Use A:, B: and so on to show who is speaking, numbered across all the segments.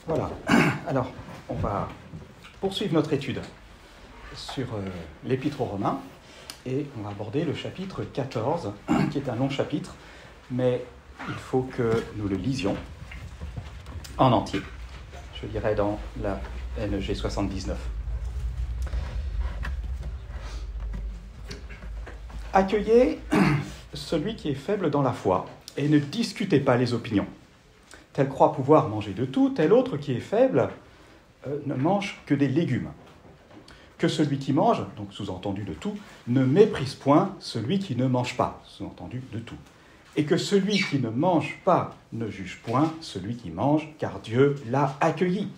A: Voilà. Alors, on va poursuivre notre étude sur l'Épître aux Romains et on va aborder le chapitre 14, qui est un long chapitre, mais il faut que nous le lisions en entier. Je dirais dans la NEG 79. Accueillez celui qui est faible dans la foi et ne discutez pas les opinions. Tel croit pouvoir manger de tout, tel autre qui est faible ne mange que des légumes. Que celui qui mange, donc sous-entendu de tout, ne méprise point celui qui ne mange pas, sous-entendu de tout. Et que celui qui ne mange pas ne juge point celui qui mange, car Dieu l'a accueilli.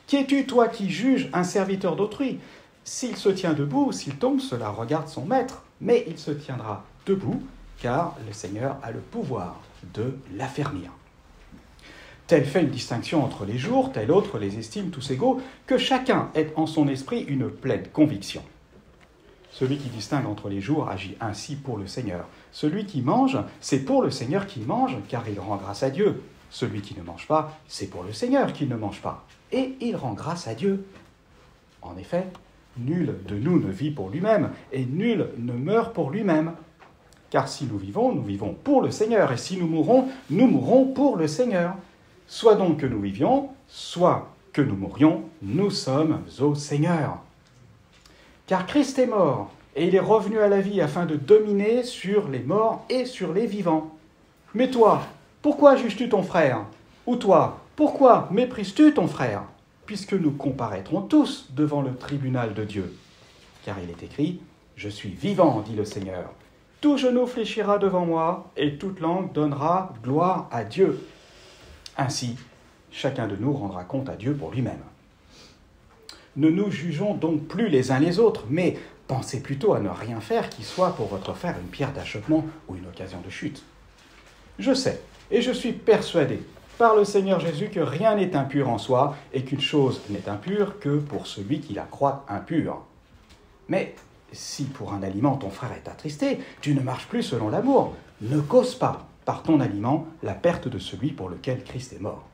A: Qui es-tu, toi, qui juges un serviteur d'autrui ? S'il se tient debout, s'il tombe, cela regarde son maître, mais il se tiendra debout, car le Seigneur a le pouvoir de l'affermir. Tel fait une distinction entre les jours, tel autre les estime tous égaux, que chacun ait en son esprit une pleine conviction. Celui qui distingue entre les jours agit ainsi pour le Seigneur. Celui qui mange, c'est pour le Seigneur qu'il mange, car il rend grâce à Dieu. Celui qui ne mange pas, c'est pour le Seigneur qu'il ne mange pas, et il rend grâce à Dieu. En effet, nul de nous ne vit pour lui-même, et nul ne meurt pour lui-même. Car si nous vivons pour le Seigneur, et si nous mourrons pour le Seigneur. Soit donc que nous vivions, soit que nous mourions, nous sommes au Seigneur. Car Christ est mort, et il est revenu à la vie afin de dominer sur les morts et sur les vivants. Mais toi, pourquoi juges-tu ton frère ? Ou toi, pourquoi méprises-tu ton frère ? Puisque nous comparaîtrons tous devant le tribunal de Dieu. Car il est écrit, « Je suis vivant, dit le Seigneur. Tout genou fléchira devant moi, et toute langue donnera gloire à Dieu. » Ainsi, chacun de nous rendra compte à Dieu pour lui-même. Ne nous jugeons donc plus les uns les autres, mais pensez plutôt à ne rien faire qui soit pour votre frère une pierre d'achoppement ou une occasion de chute. Je sais, et je suis persuadé, par le Seigneur Jésus, que rien n'est impur en soi, et qu'une chose n'est impure que pour celui qui la croit impure. Mais si pour un aliment ton frère est attristé, tu ne marches plus selon l'amour. Ne cause pas, par ton aliment, la perte de celui pour lequel Christ est mort.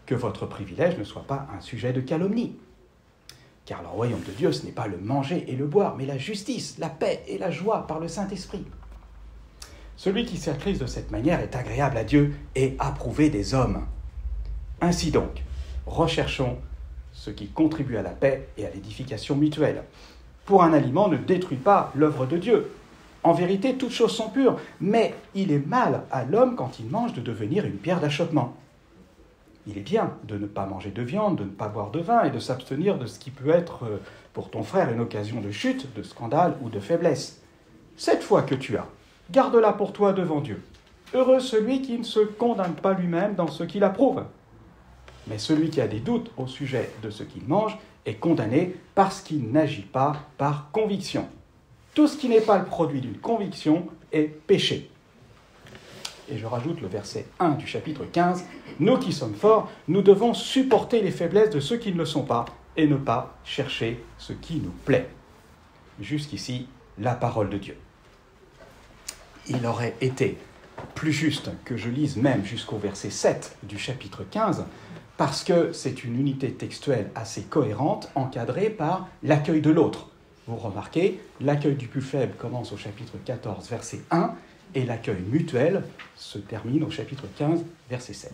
A: Que votre privilège ne soit pas un sujet de calomnie. Car le royaume de Dieu, ce n'est pas le manger et le boire, mais la justice, la paix et la joie par le Saint-Esprit. Celui qui sert Christ de cette manière est agréable à Dieu et approuvé des hommes. Ainsi donc, recherchons ce qui contribue à la paix et à l'édification mutuelle. Pour un aliment ne détruit pas l'œuvre de Dieu. En vérité, toutes choses sont pures, mais il est mal à l'homme quand il mange de devenir une pierre d'achoppement. Il est bien de ne pas manger de viande, de ne pas boire de vin et de s'abstenir de ce qui peut être pour ton frère une occasion de chute, de scandale ou de faiblesse. Cette foi que tu as, garde-la pour toi devant Dieu. Heureux celui qui ne se condamne pas lui-même dans ce qu'il approuve. Mais celui qui a des doutes au sujet de ce qu'il mange est condamné parce qu'il n'agit pas par conviction. Tout ce qui n'est pas le produit d'une conviction est péché. Et je rajoute le verset 1 du chapitre 15. « Nous qui sommes forts, nous devons supporter les faiblesses de ceux qui ne le sont pas et ne pas chercher ce qui nous plaît. » Jusqu'ici, la parole de Dieu. Il aurait été plus juste que je lise même jusqu'au verset 7 du chapitre 15, parce que c'est une unité textuelle assez cohérente, encadrée par l'accueil de l'autre. Vous remarquez, l'accueil du plus faible commence au chapitre 14, verset 1, et l'accueil mutuel se termine au chapitre 15, verset 7.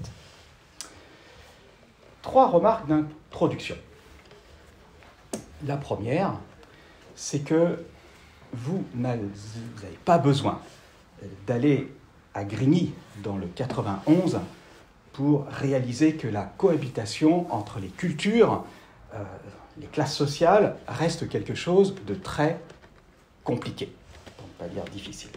A: 3 remarques d'introduction. La première, c'est que vous n'avez pas besoin d'aller à Grigny, dans le 91, pour réaliser que la cohabitation entre les cultures, les classes sociales, reste quelque chose de très compliqué, pour ne pas dire difficile.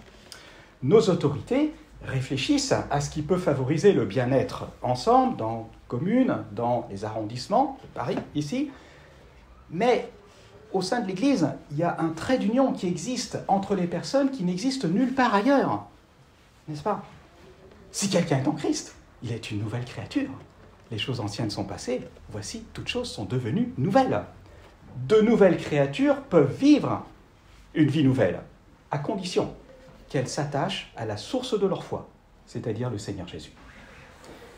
A: Nos autorités réfléchissent à ce qui peut favoriser le bien-être ensemble, dans les communes, dans les arrondissements de Paris, ici, mais au sein de l'Église, il y a un trait d'union qui existe entre les personnes qui n'existe nulle part ailleurs, n'est-ce pas ? Si quelqu'un est en Christ, il est une nouvelle créature. Les choses anciennes sont passées, voici, toutes choses sont devenues nouvelles. De nouvelles créatures peuvent vivre une vie nouvelle, à condition qu'elles s'attachent à la source de leur foi, c'est-à-dire le Seigneur Jésus.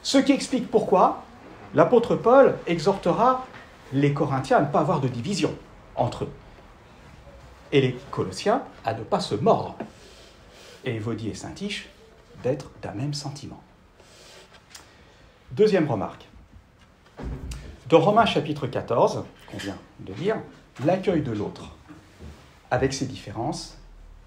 A: Ce qui explique pourquoi l'apôtre Paul exhortera les Corinthiens à ne pas avoir de division entre eux, et les Colossiens à ne pas se mordre, et Évodie et Saint-Tiche d'être d'un même sentiment. Deuxième remarque. Dans Romains chapitre 14, qu'on vient de lire, l'accueil de l'autre, avec ses différences,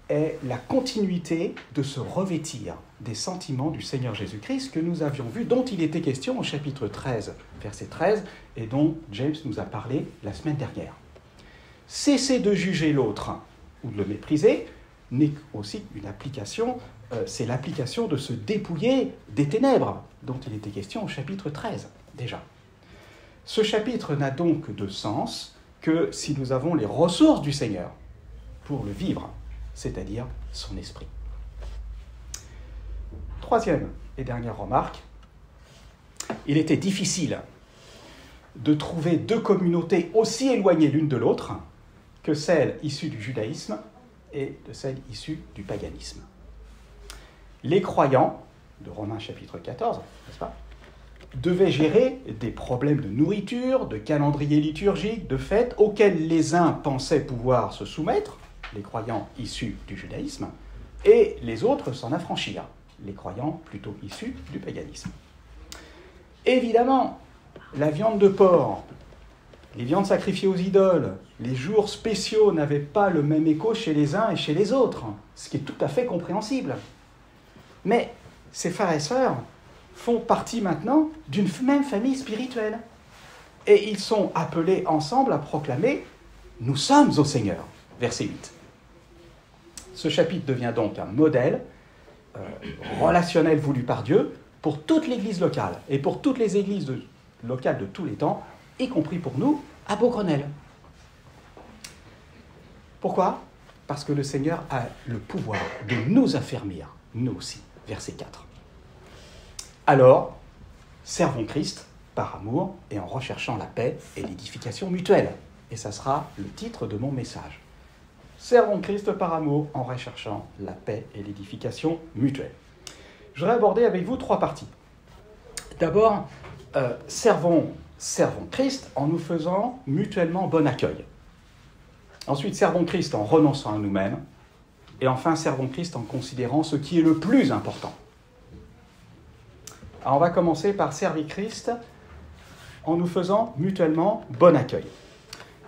A: est la continuité de se revêtir des sentiments du Seigneur Jésus-Christ que nous avions vu, dont il était question au chapitre 13, verset 13, et dont James nous a parlé la semaine dernière. Cesser de juger l'autre ou de le mépriser n'est aussi une application, c'est l'application de se dépouiller des ténèbres, dont il était question au chapitre 13, déjà. Ce chapitre n'a donc de sens que si nous avons les ressources du Seigneur pour le vivre, c'est-à-dire son esprit. Troisième et dernière remarque, il était difficile de trouver deux communautés aussi éloignées l'une de l'autre que celle issue du judaïsme et de celle issue du paganisme. Les croyants, de Romains chapitre 14, n'est-ce pas, devaient gérer des problèmes de nourriture, de calendrier liturgique, de fêtes, auxquels les uns pensaient pouvoir se soumettre, les croyants issus du judaïsme, et les autres s'en affranchir, les croyants plutôt issus du paganisme. Évidemment, la viande de porc, les viandes sacrifiées aux idoles, les jours spéciaux n'avaient pas le même écho chez les uns et chez les autres, ce qui est tout à fait compréhensible. Mais ces frères et sœurs font partie maintenant d'une même famille spirituelle. Et ils sont appelés ensemble à proclamer « Nous sommes au Seigneur », verset 8. Ce chapitre devient donc un modèle relationnel voulu par Dieu pour toute l'Église locale et pour toutes les églises locales de tous les temps, y compris pour nous, à Beaugrenelle. Pourquoi ? Parce que le Seigneur a le pouvoir de nous affermir, nous aussi. Verset 4. Alors, servons Christ par amour et en recherchant la paix et l'édification mutuelle. Et ça sera le titre de mon message. Servons Christ par amour en recherchant la paix et l'édification mutuelle. Je voudrais aborder avec vous trois parties. D'abord, servons Christ en nous faisant mutuellement bon accueil. Ensuite, servons Christ en renonçant à nous-mêmes. Et enfin, servons Christ en considérant ce qui est le plus important. Alors, on va commencer par servir Christ en nous faisant mutuellement bon accueil.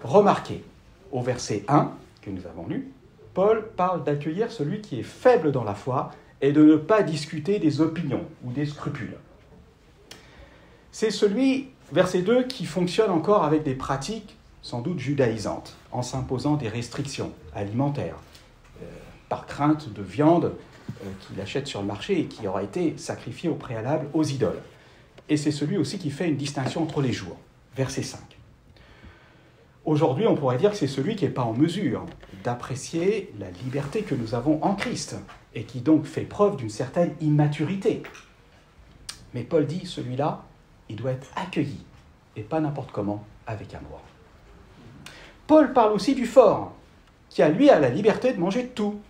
A: Remarquez, au verset 1 que nous avons lu, Paul parle d'accueillir celui qui est faible dans la foi et de ne pas discuter des opinions ou des scrupules. C'est celui, verset 2, qui fonctionne encore avec des pratiques sans doute judaïsantes, en s'imposant des restrictions alimentaires, par crainte de viande qu'il achète sur le marché et qui aura été sacrifiée au préalable aux idoles. Et c'est celui aussi qui fait une distinction entre les jours. Verset 5. Aujourd'hui, on pourrait dire que c'est celui qui n'est pas en mesure d'apprécier la liberté que nous avons en Christ et qui donc fait preuve d'une certaine immaturité. Mais Paul dit, celui-là, il doit être accueilli et pas n'importe comment, avec amour. Paul parle aussi du fort, qui lui a la liberté de manger de tout.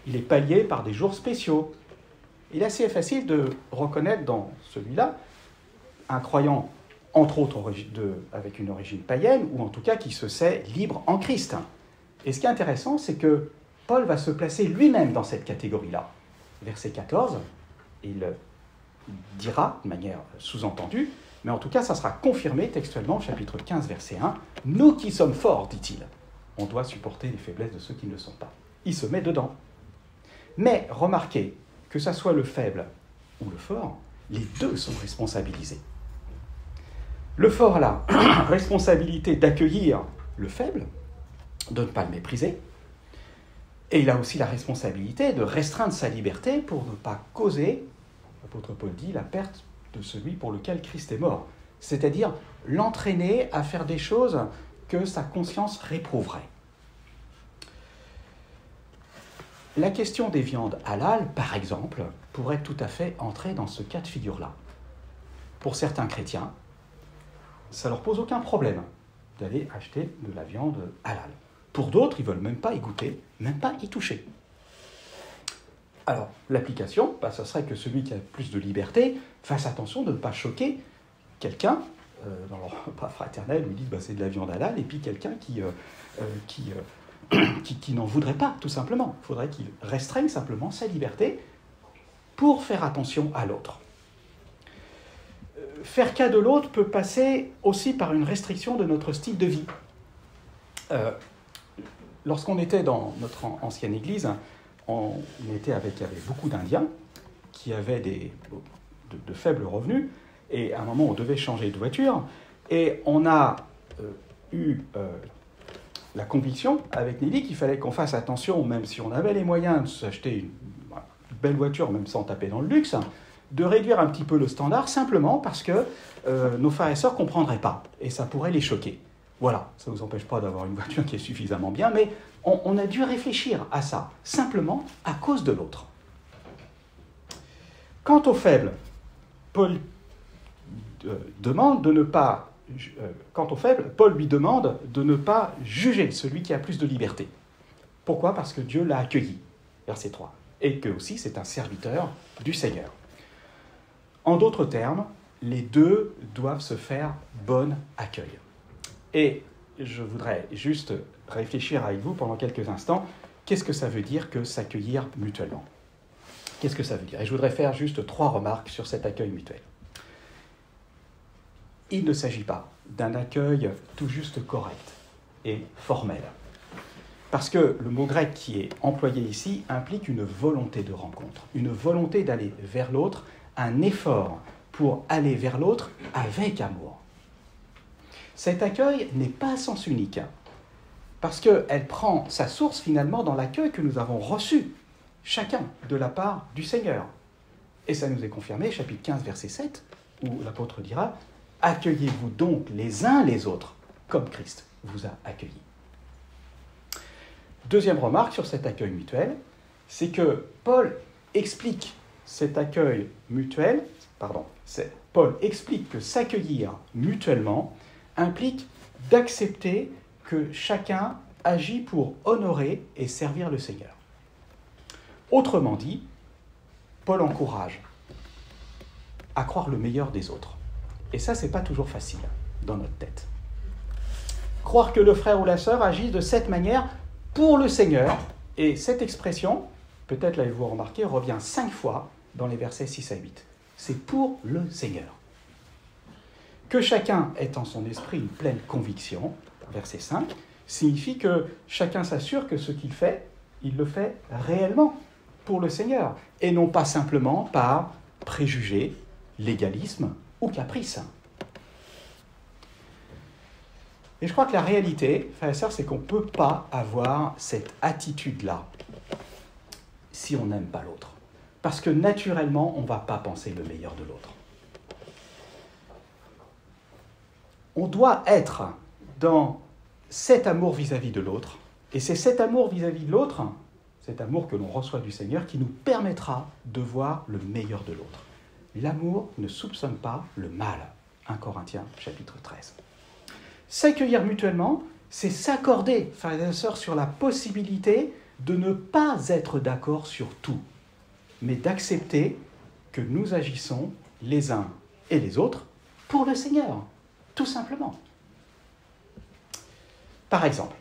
A: Il est pallié par des jours spéciaux. Il est assez facile de reconnaître dans celui-là un croyant, entre autres avec une origine païenne, ou en tout cas qui se sait libre en Christ. Et ce qui est intéressant, c'est que Paul va se placer lui-même dans cette catégorie-là. Verset 14, il dira de manière sous-entendue, mais en tout cas, ça sera confirmé textuellement, chapitre 15, verset 1, « Nous qui sommes forts, dit-il, on doit supporter les faiblesses de ceux qui ne le sont pas. » Il se met dedans. Mais remarquez, que ça soit le faible ou le fort, les deux sont responsabilisés. Le fort a la responsabilité d'accueillir le faible, de ne pas le mépriser, et il a aussi la responsabilité de restreindre sa liberté pour ne pas causer, l'apôtre Paul dit, la perte de celui pour lequel Christ est mort, c'est-à-dire l'entraîner à faire des choses que sa conscience réprouverait. La question des viandes halal, par exemple, pourrait tout à fait entrer dans ce cas de figure-là. Pour certains chrétiens, ça ne leur pose aucun problème d'aller acheter de la viande halal. Pour d'autres, ils ne veulent même pas y goûter, même pas y toucher. Alors, l'application, ce serait que celui qui a plus de liberté fasse attention de ne pas choquer quelqu'un, dans leur repas fraternel, lui dit c'est de la viande halal, et puis quelqu'un qui n'en voudrait pas, tout simplement. Il faudrait qu'il restreigne simplement sa liberté pour faire attention à l'autre. Faire cas de l'autre peut passer aussi par une restriction de notre style de vie. Lorsqu'on était dans notre ancienne église, on était il y avait beaucoup d'Indiens qui avaient de faibles revenus, et à un moment on devait changer de voiture, et on a eu la conviction avec Nelly qu'il fallait qu'on fasse attention, même si on avait les moyens de s'acheter une belle voiture, même sans taper dans le luxe, de réduire un petit peu le standard, simplement parce que nos frères et sœurs ne comprendraient pas, et ça pourrait les choquer. Voilà, ça ne vous empêche pas d'avoir une voiture qui est suffisamment bien, mais on a dû réfléchir à ça, simplement à cause de l'autre. Quant aux faibles, Paul demande de ne pas... Quant aux faibles, Paul lui demande de ne pas juger celui qui a plus de liberté. Pourquoi ? Parce que Dieu l'a accueilli, verset 3, et que aussi c'est un serviteur du Seigneur. En d'autres termes, les deux doivent se faire bon accueil. Et je voudrais juste réfléchir avec vous pendant quelques instants, qu'est-ce que ça veut dire que s'accueillir mutuellement ? Qu'est-ce que ça veut dire ? Et je voudrais faire juste 3 remarques sur cet accueil mutuel. Il ne s'agit pas d'un accueil tout juste correct et formel. Parce que le mot grec qui est employé ici implique une volonté de rencontre, une volonté d'aller vers l'autre, un effort pour aller vers l'autre avec amour. Cet accueil n'est pas à sens unique, parce qu'elle prend sa source finalement dans l'accueil que nous avons reçu, chacun, de la part du Seigneur. Et ça nous est confirmé, chapitre 15, verset 7, où l'apôtre dira « Accueillez-vous donc les uns les autres, comme Christ vous a accueillis. » Deuxième remarque sur cet accueil mutuel, c'est que Paul explique cet accueil mutuel, Paul explique que s'accueillir mutuellement implique d'accepter que chacun agit pour honorer et servir le Seigneur. Autrement dit, Paul encourage à croire le meilleur des autres. Et ça, c'est pas toujours facile dans notre tête. Croire que le frère ou la sœur agit de cette manière pour le Seigneur, et cette expression, peut-être l'avez-vous remarqué, revient 5 fois dans les versets 6 à 8. C'est pour le Seigneur. Que chacun ait en son esprit une pleine conviction, verset 5, signifie que chacun s'assure que ce qu'il fait, il le fait réellement pour le Seigneur, et non pas simplement par préjugé, légalisme ou caprice. Et je crois que la réalité, frères et sœurs, c'est qu'on ne peut pas avoir cette attitude-là si on n'aime pas l'autre. Parce que naturellement, on ne va pas penser le meilleur de l'autre. On doit être dans cet amour vis-à-vis de l'autre, et c'est cet amour vis-à-vis de l'autre, cet amour que l'on reçoit du Seigneur, qui nous permettra de voir le meilleur de l'autre. L'amour ne soupçonne pas le mal. 1 Corinthiens, chapitre 13. S'accueillir mutuellement, c'est s'accorder, frères et sœurs, sur la possibilité de ne pas être d'accord sur tout, mais d'accepter que nous agissons les uns et les autres pour le Seigneur, tout simplement. Par exemple,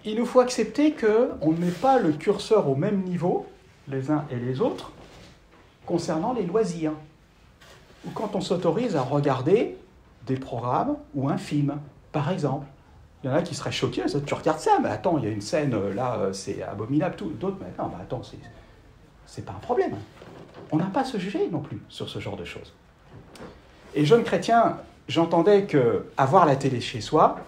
A: il nous faut accepter qu'on ne met pas le curseur au même niveau, les uns et les autres, concernant les loisirs, ou quand on s'autorise à regarder des programmes ou un film, par exemple. Il y en a qui seraient choqués, tu regardes ça, mais attends, il y a une scène, là, c'est abominable, tout. D'autres, mais non, mais attends, c'est pas un problème. On n'a pas à se juger non plus sur ce genre de choses. Et jeune chrétien, j'entendais qu'avoir la télé chez soi,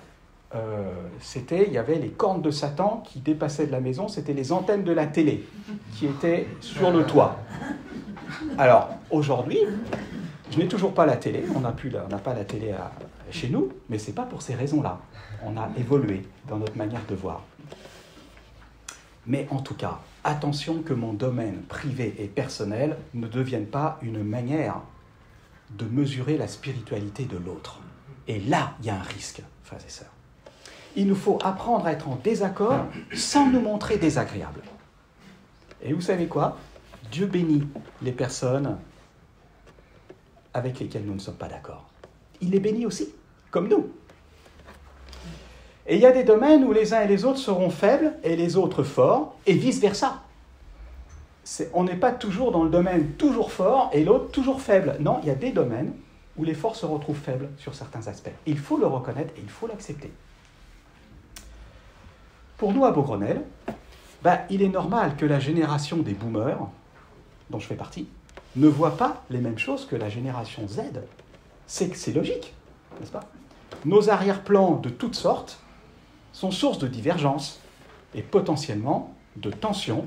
A: il y avait les cornes de Satan qui dépassaient de la maison, c'était les antennes de la télé qui étaient sur le toit. Alors, aujourd'hui, je n'ai toujours pas la télé, on n'a pas la télé chez nous, mais ce n'est pas pour ces raisons-là. On a évolué dans notre manière de voir. Mais en tout cas, attention que mon domaine privé et personnel ne devienne pas une manière de mesurer la spiritualité de l'autre. Et là, il y a un risque, frères et sœurs. Il nous faut apprendre à être en désaccord sans nous montrer désagréables. Et vous savez quoi? Dieu bénit les personnes avec lesquelles nous ne sommes pas d'accord. Il les bénit aussi, comme nous. Et il y a des domaines où les uns et les autres seront faibles et les autres forts, et vice-versa. On n'est pas toujours dans le domaine toujours fort et l'autre toujours faible. Non, il y a des domaines où les forts se retrouvent faibles sur certains aspects. Il faut le reconnaître et il faut l'accepter. Pour nous, à Beaugrenelle, il est normal que la génération des boomers, dont je fais partie, ne voit pas les mêmes choses que la génération Z. C'est logique, n'est-ce pas? Nos arrière-plans de toutes sortes sont source de divergences et potentiellement de tensions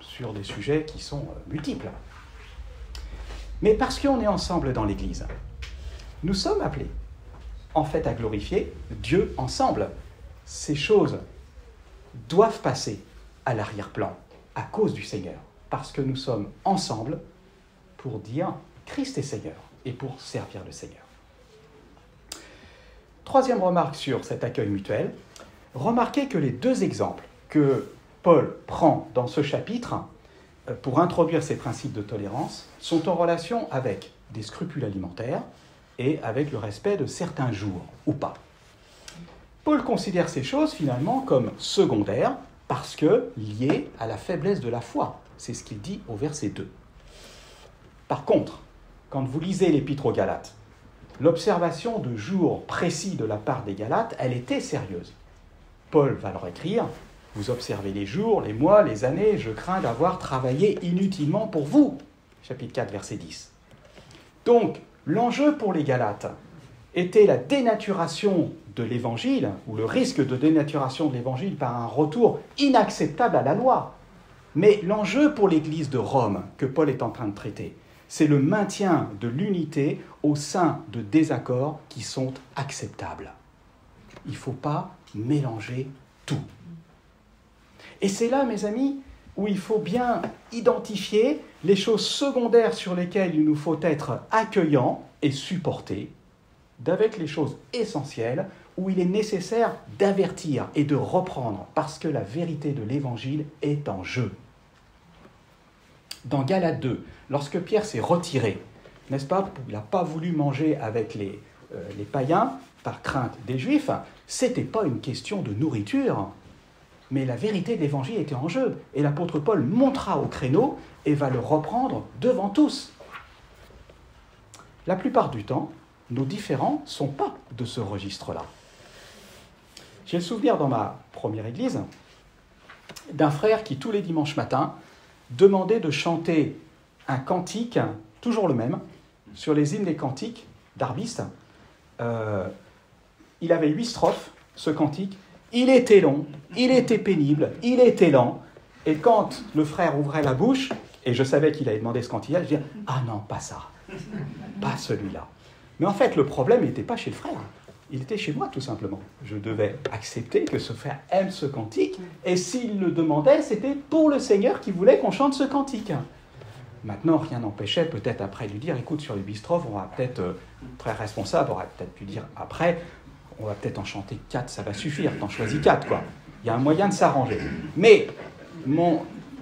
A: sur des sujets qui sont multiples. Mais parce qu'on est ensemble dans l'Église, nous sommes appelés, en fait, à glorifier Dieu ensemble. Ces choses doivent passer à l'arrière-plan à cause du Seigneur, parce que nous sommes ensemble pour dire Christ est Seigneur et pour servir le Seigneur. Troisième remarque sur cet accueil mutuel, remarquez que les deux exemples que Paul prend dans ce chapitre pour introduire ces principes de tolérance sont en relation avec des scrupules alimentaires et avec le respect de certains jours, ou pas. Paul considère ces choses finalement comme secondaires parce que liées à la faiblesse de la foi. C'est ce qu'il dit au verset 2. Par contre, quand vous lisez l'Épître aux Galates, l'observation de jours précis de la part des Galates, elle était sérieuse. Paul va leur écrire « Vous observez les jours, les mois, les années, je crains d'avoir travaillé inutilement pour vous. » Chapitre 4, verset 10. Donc, l'enjeu pour les Galates était la dénaturation de l'Évangile, ou le risque de dénaturation de l'Évangile par un retour inacceptable à la loi. Mais l'enjeu pour l'Église de Rome, que Paul est en train de traiter, c'est le maintien de l'unité au sein de désaccords qui sont acceptables. Il ne faut pas mélanger tout. Et c'est là, mes amis, où il faut bien identifier les choses secondaires sur lesquelles il nous faut être accueillants et supportés, d'avec les choses essentielles où il est nécessaire d'avertir et de reprendre, parce que la vérité de l'Évangile est en jeu. Dans Galates 2, lorsque Pierre s'est retiré, n'est-ce pas, il n'a pas voulu manger avec les païens, par crainte des Juifs, ce n'était pas une question de nourriture, mais la vérité de l'Évangile était en jeu. Et l'apôtre Paul montera au créneau et va le reprendre devant tous. La plupart du temps, nos différends ne sont pas de ce registre-là. J'ai le souvenir dans ma première église d'un frère qui, tous les dimanches matins, demandait de chanter un cantique, toujours le même, sur les hymnes des cantiques d'Arbiste. Il avait 8 strophes, ce cantique. Il était long, il était pénible, il était lent. Et quand le frère ouvrait la bouche, et je savais qu'il avait demandé ce cantique-là, je disais « Ah non, pas ça, pas celui-là ». Mais en fait, le problème n'était pas chez le frère, il était chez moi tout simplement. Je devais accepter que ce frère aime ce cantique, et s'il le demandait, c'était pour le Seigneur qui voulait qu'on chante ce cantique. Maintenant, rien n'empêchait peut-être après de lui dire, écoute, sur les bistrophes, on va peut-être, très responsable, aurait peut-être pu dire après, on va peut-être en chanter 4, ça va suffire, t'en choisis 4, quoi. Il y a un moyen de s'arranger. Mais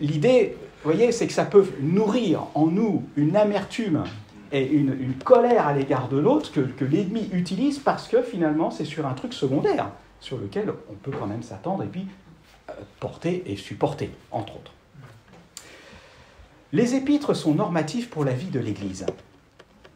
A: l'idée, vous voyez, c'est que ça peut nourrir en nous une amertume et une colère à l'égard de l'autre que l'ennemi utilise parce que finalement, c'est sur un truc secondaire sur lequel on peut quand même s'attendre et puis porter et supporter, entre autres. Les épîtres sont normatifs pour la vie de l'Église.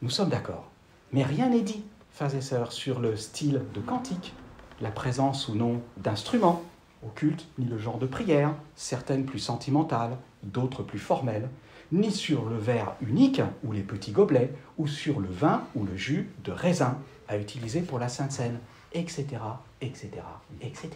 A: Nous sommes d'accord. Mais rien n'est dit, frères et sœurs, sur le style de cantique, la présence ou non d'instruments au culte, ni le genre de prière, certaines plus sentimentales, d'autres plus formelles, ni sur le verre unique ou les petits gobelets, ou sur le vin ou le jus de raisin à utiliser pour la Sainte Seine, etc., etc., etc.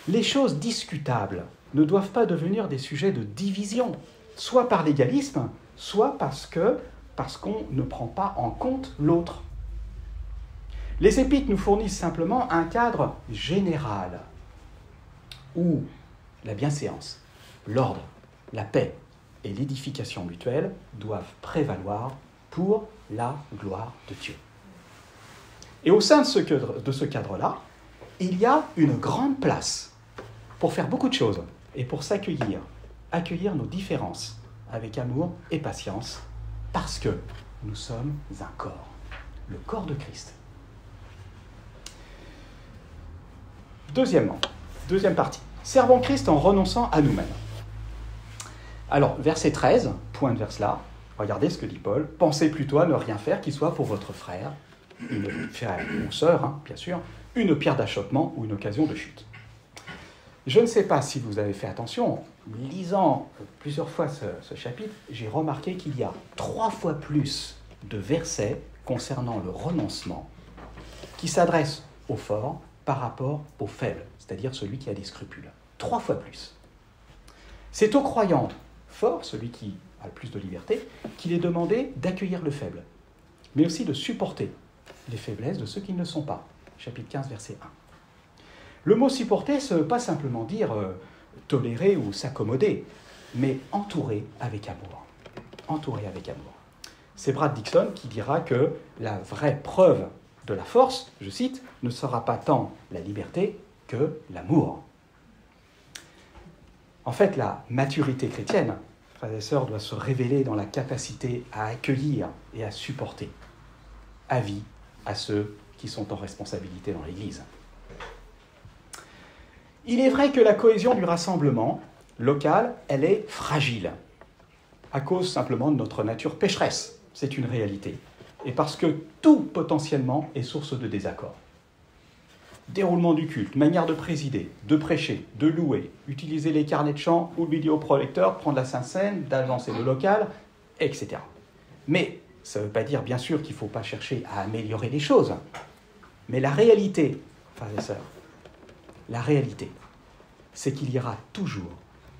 A: Les choses discutables ne doivent pas devenir des sujets de division, soit par légalisme, soit parce qu'on ne prend pas en compte l'autre. Les épîtres nous fournissent simplement un cadre général où la bienséance, l'ordre, la paix et l'édification mutuelle doivent prévaloir pour la gloire de Dieu. Et au sein de ce cadre-là, il y a une grande place pour faire beaucoup de choses. et pour s'accueillir, accueillir nos différences avec amour et patience, parce que nous sommes un corps, le corps de Christ. Deuxièmement, deuxième partie, servons Christ en renonçant à nous-mêmes. Alors, verset 13, pointe vers cela, regardez ce que dit Paul, pensez plutôt à ne rien faire qui soit pour votre frère ou sœur, bien sûr, une pierre d'achoppement ou une occasion de chute. Je ne sais pas si vous avez fait attention, lisant plusieurs fois ce chapitre, j'ai remarqué qu'il y a 3 fois plus de versets concernant le renoncement qui s'adressent aux forts par rapport au faible, c'est-à-dire celui qui a des scrupules. 3 fois plus. C'est au croyant fort, celui qui a le plus de liberté, qu'il est demandé d'accueillir le faible, mais aussi de supporter les faiblesses de ceux qui ne le sont pas. Chapitre 15, verset 1. Le mot supporter, ça ne veut pas simplement dire tolérer ou s'accommoder, mais entourer avec amour. Entourer avec amour. C'est Brad Dixon qui dira que la vraie preuve de la force, je cite, ne sera pas tant la liberté que l'amour. En fait, la maturité chrétienne, frères et sœurs, doit se révéler dans la capacité à accueillir et à supporter. Avis à ceux qui sont en responsabilité dans l'Église. Il est vrai que la cohésion du rassemblement local, elle est fragile, à cause simplement de notre nature pécheresse. C'est une réalité. Et parce que tout, potentiellement, est source de désaccord. Déroulement du culte, manière de présider, de prêcher, de louer, utiliser les carnets de chant ou le vidéoprojecteur, prendre la Sainte-Seine, d'agencer le local, etc. Mais ça ne veut pas dire, bien sûr, qu'il ne faut pas chercher à améliorer les choses. Mais la réalité, frères et sœurs, la réalité, c'est qu'il y aura toujours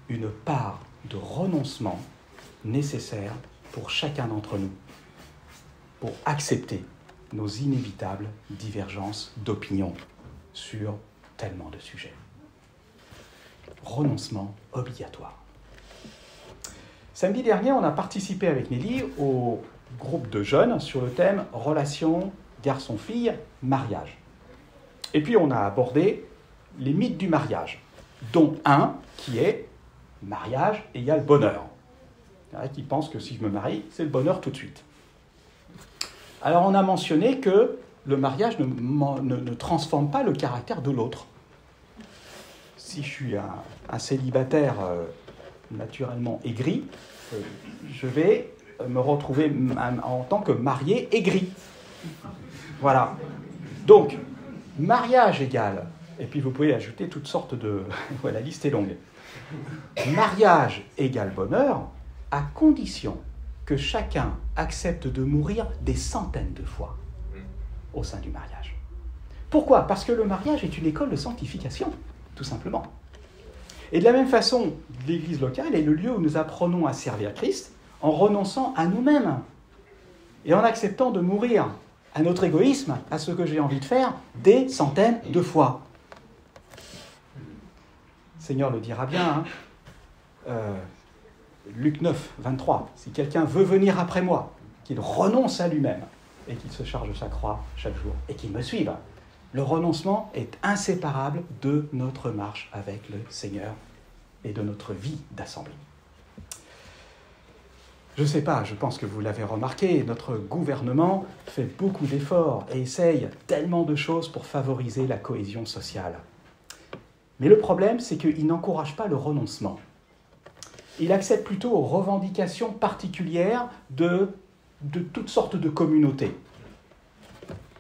A: une part de renoncement nécessaire pour chacun d'entre nous, pour accepter nos inévitables divergences d'opinion sur tellement de sujets. Renoncement obligatoire. Samedi dernier, on a participé avec Nelly au groupe de jeunes sur le thème « Relation garçon-fille, mariage ». Et puis on a abordé les mythes du mariage, dont un qui est « mariage égale bonheur ». Il y en a qui pensent que si je me marie, c'est le bonheur tout de suite. Alors on a mentionné que le mariage ne transforme pas le caractère de l'autre. Si je suis un célibataire naturellement aigri, je vais me retrouver en tant que marié aigri. Voilà. Donc, mariage égale, et puis vous pouvez ajouter toutes sortes de... la liste est longue. Mariage égale bonheur, à condition que chacun accepte de mourir des centaines de fois au sein du mariage. Pourquoi ? Parce que le mariage est une école de sanctification, tout simplement. Et de la même façon, l'Église locale est le lieu où nous apprenons à servir Christ en renonçant à nous-mêmes et en acceptant de mourir à notre égoïsme, à ce que j'ai envie de faire, des centaines de fois. Le Seigneur le dira bien, Luc 9, 23, si quelqu'un veut venir après moi, qu'il renonce à lui-même et qu'il se charge de sa croix chaque jour et qu'il me suive. Le renoncement est inséparable de notre marche avec le Seigneur et de notre vie d'assemblée. Je ne sais pas, je pense que vous l'avez remarqué, notre gouvernement fait beaucoup d'efforts et essaye tellement de choses pour favoriser la cohésion sociale. Mais le problème, c'est qu'il n'encourage pas le renoncement. Il accède plutôt aux revendications particulières de toutes sortes de communautés.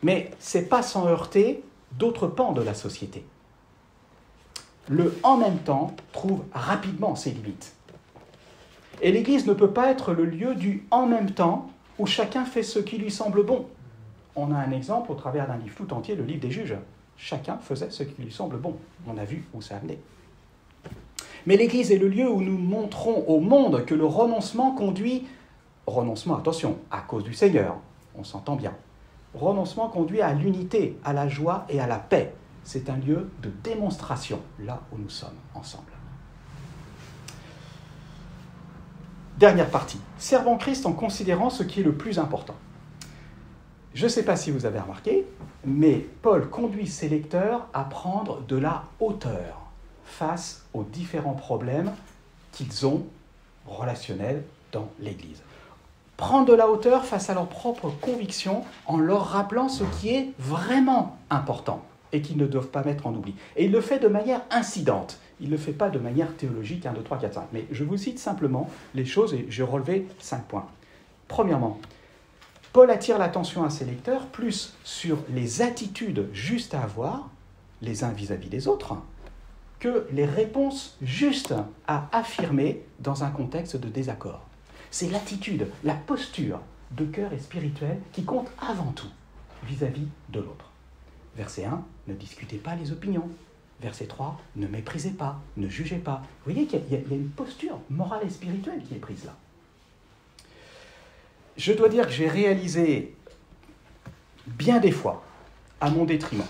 A: Mais ce n'est pas sans heurter d'autres pans de la société. Le « en même temps » trouve rapidement ses limites. Et l'Église ne peut pas être le lieu du « en même temps » où chacun fait ce qui lui semble bon. On a un exemple au travers d'un livre tout entier, le livre des Juges. Chacun faisait ce qui lui semble bon. On a vu où ça amenait. Mais l'Église est le lieu où nous montrons au monde que le renoncement conduit... Renoncement, attention, à cause du Seigneur, on s'entend bien. Renoncement conduit à l'unité, à la joie et à la paix. C'est un lieu de démonstration, là où nous sommes ensemble. Dernière partie. Servons Christ en considérant ce qui est le plus important. Je ne sais pas si vous avez remarqué, mais Paul conduit ses lecteurs à prendre de la hauteur face aux différents problèmes qu'ils ont relationnels dans l'Église. Prendre de la hauteur face à leurs propres convictions en leur rappelant ce qui est vraiment important et qu'ils ne doivent pas mettre en oubli. Et il le fait de manière incidente. Il ne le fait pas de manière théologique, 1, 2, 3, 4, 5. Mais je vous cite simplement les choses et j'ai relevé 5 points. Premièrement, Paul attire l'attention à ses lecteurs plus sur les attitudes justes à avoir, les uns vis-à-vis des autres, que les réponses justes à affirmer dans un contexte de désaccord. C'est l'attitude, la posture de cœur et spirituelle qui compte avant tout vis-à-vis de l'autre. Verset 1, ne discutez pas les opinions. Verset 3, ne méprisez pas, ne jugez pas. Vous voyez qu'il y a une posture morale et spirituelle qui est prise là. Je dois dire que j'ai réalisé bien des fois, à mon détriment,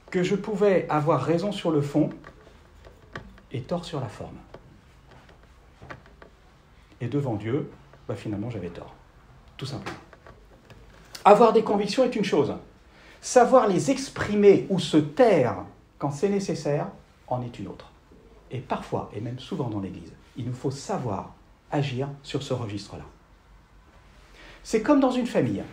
A: que je pouvais avoir raison sur le fond et tort sur la forme. Et devant Dieu, finalement j'avais tort, tout simplement. Avoir des convictions est une chose. Savoir les exprimer ou se taire quand c'est nécessaire en est une autre. Et parfois, et même souvent dans l'Église, il nous faut savoir agir sur ce registre-là. C'est comme dans une famille.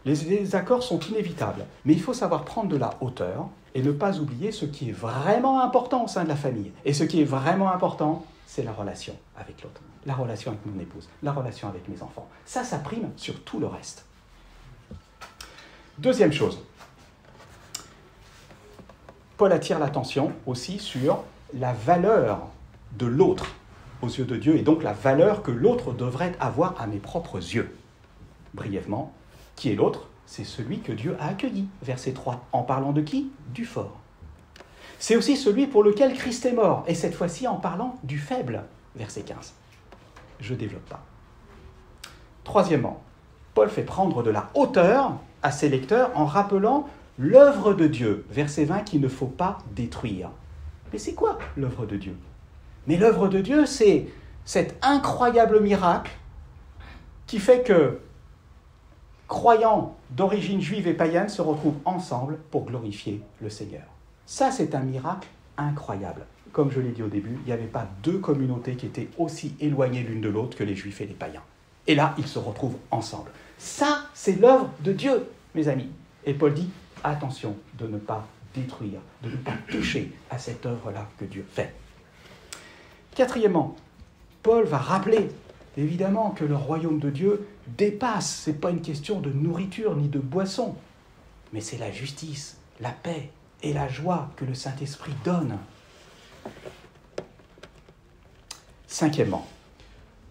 A: Les désaccords sont inévitables, mais il faut savoir prendre de la hauteur et ne pas oublier ce qui est vraiment important au sein de la famille. Et ce qui est vraiment important, c'est la relation avec l'autre, la relation avec mon épouse, la relation avec mes enfants. Ça prime sur tout le reste. Deuxième chose, Paul attire l'attention aussi sur la valeur de l'autre aux yeux de Dieu et donc la valeur que l'autre devrait avoir à mes propres yeux. Brièvement, qui est l'autre ? C'est celui que Dieu a accueilli, verset 3. En parlant de qui ? Du fort. C'est aussi celui pour lequel Christ est mort, et cette fois-ci en parlant du faible, verset 15. Je ne développe pas. Troisièmement, Paul fait prendre de la hauteur à ses lecteurs en rappelant l'œuvre de Dieu, verset 20, qu'il ne faut pas détruire. Mais c'est quoi l'œuvre de Dieu ? Mais l'œuvre de Dieu, c'est cet incroyable miracle qui fait que croyants d'origine juive et païenne se retrouvent ensemble pour glorifier le Seigneur. Ça, c'est un miracle incroyable. Comme je l'ai dit au début, il n'y avait pas deux communautés qui étaient aussi éloignées l'une de l'autre que les juifs et les païens. Et là, ils se retrouvent ensemble. Ça, c'est l'œuvre de Dieu, mes amis. Et Paul dit, attention de ne pas détruire, de ne pas toucher à cette œuvre-là que Dieu fait. Quatrièmement, Paul va rappeler évidemment que le royaume de Dieu dépasse, ce n'est pas une question de nourriture ni de boisson, mais c'est la justice, la paix et la joie que le Saint-Esprit donne. Cinquièmement,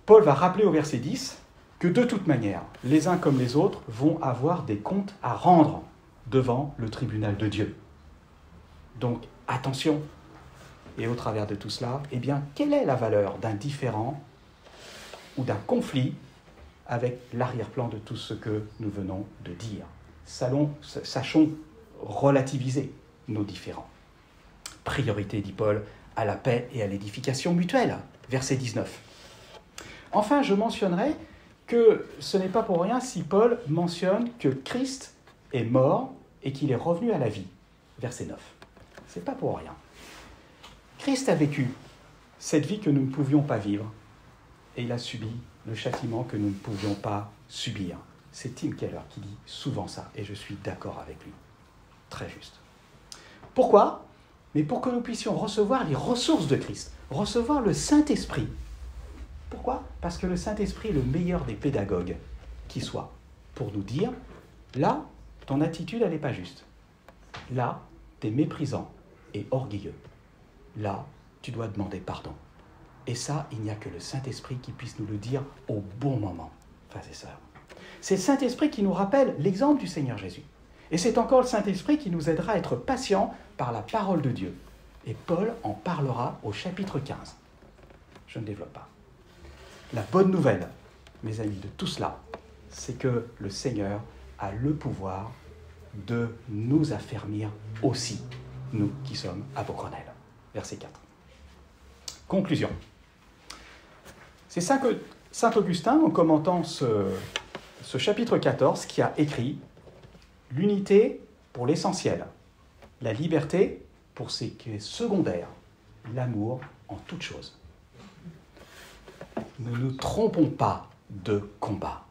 A: Paul va rappeler au verset 10 que de toute manière, les uns comme les autres vont avoir des comptes à rendre devant le tribunal de Dieu. Donc, attention. Et au travers de tout cela, quelle est la valeur d'un différend ou d'un conflit avec l'arrière-plan de tout ce que nous venons de dire ? Sachons relativiser nos différends. Priorité, dit Paul, à la paix et à l'édification mutuelle. Verset 19. Enfin, je mentionnerai que ce n'est pas pour rien si Paul mentionne que Christ est mort et qu'il est revenu à la vie. Verset 9. Ce n'est pas pour rien. Christ a vécu cette vie que nous ne pouvions pas vivre et il a subi le châtiment que nous ne pouvions pas subir. C'est Tim Keller qui dit souvent ça et je suis d'accord avec lui. Très juste. Pourquoi ? Mais pour que nous puissions recevoir les ressources de Christ, recevoir le Saint-Esprit. Pourquoi ? Parce que le Saint-Esprit est le meilleur des pédagogues qui soit pour nous dire, là, ton attitude, elle n'est pas juste. Là, tu es méprisant et orgueilleux. Là, tu dois demander pardon. Et ça, il n'y a que le Saint-Esprit qui puisse nous le dire au bon moment, frères et sœurs. C'est le Saint-Esprit qui nous rappelle l'exemple du Seigneur Jésus. Et c'est encore le Saint-Esprit qui nous aidera à être patients par la parole de Dieu. Et Paul en parlera au chapitre 15. Je ne développe pas. La bonne nouvelle, mes amis, de tout cela, c'est que le Seigneur a le pouvoir de nous affermir aussi, nous qui sommes à Beaugrenelle. Verset 4. Conclusion. C'est ça que saint Augustin, en commentant ce chapitre 14, qui a écrit « L'unité pour l'essentiel, la liberté pour ce qui est secondaire, l'amour en toute chose. Ne nous trompons pas de combat.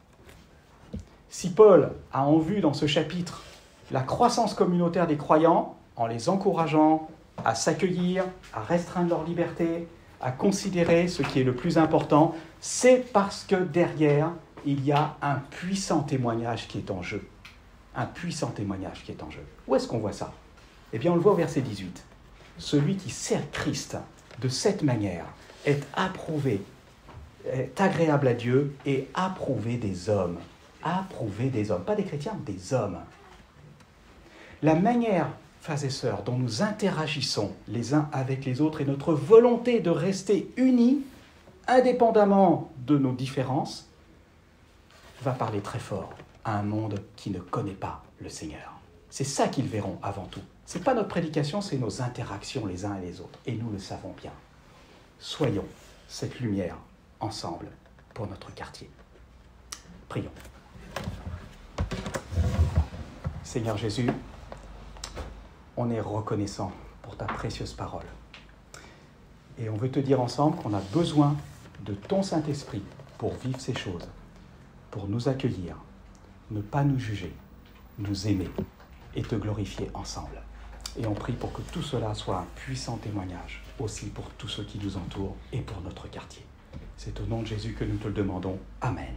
A: Si Paul a en vue dans ce chapitre la croissance communautaire des croyants, en les encourageant à s'accueillir, à restreindre leur liberté, à considérer ce qui est le plus important, c'est parce que derrière, il y a un puissant témoignage qui est en jeu. Un puissant témoignage qui est en jeu. Où est-ce qu'on voit ça? Eh bien, on le voit au verset 18. Celui qui sert Christ de cette manière est approuvé, est agréable à Dieu et approuvé des hommes. Approuvé des hommes, pas des chrétiens, des hommes. La manière, frères et sœurs, dont nous interagissons les uns avec les autres et notre volonté de rester unis, indépendamment de nos différences, va parler très fort à un monde qui ne connaît pas le Seigneur. C'est ça qu'ils verront avant tout. Ce n'est pas notre prédication, c'est nos interactions les uns et les autres. Et nous le savons bien. Soyons cette lumière ensemble pour notre quartier. Prions. Seigneur Jésus, on est reconnaissant pour ta précieuse parole. Et on veut te dire ensemble qu'on a besoin de ton Saint-Esprit pour vivre ces choses, pour nous accueillir, ne pas nous juger, nous aimer et te glorifier ensemble. Et on prie pour que tout cela soit un puissant témoignage, aussi pour tous ceux qui nous entourent et pour notre quartier. C'est au nom de Jésus que nous te le demandons. Amen.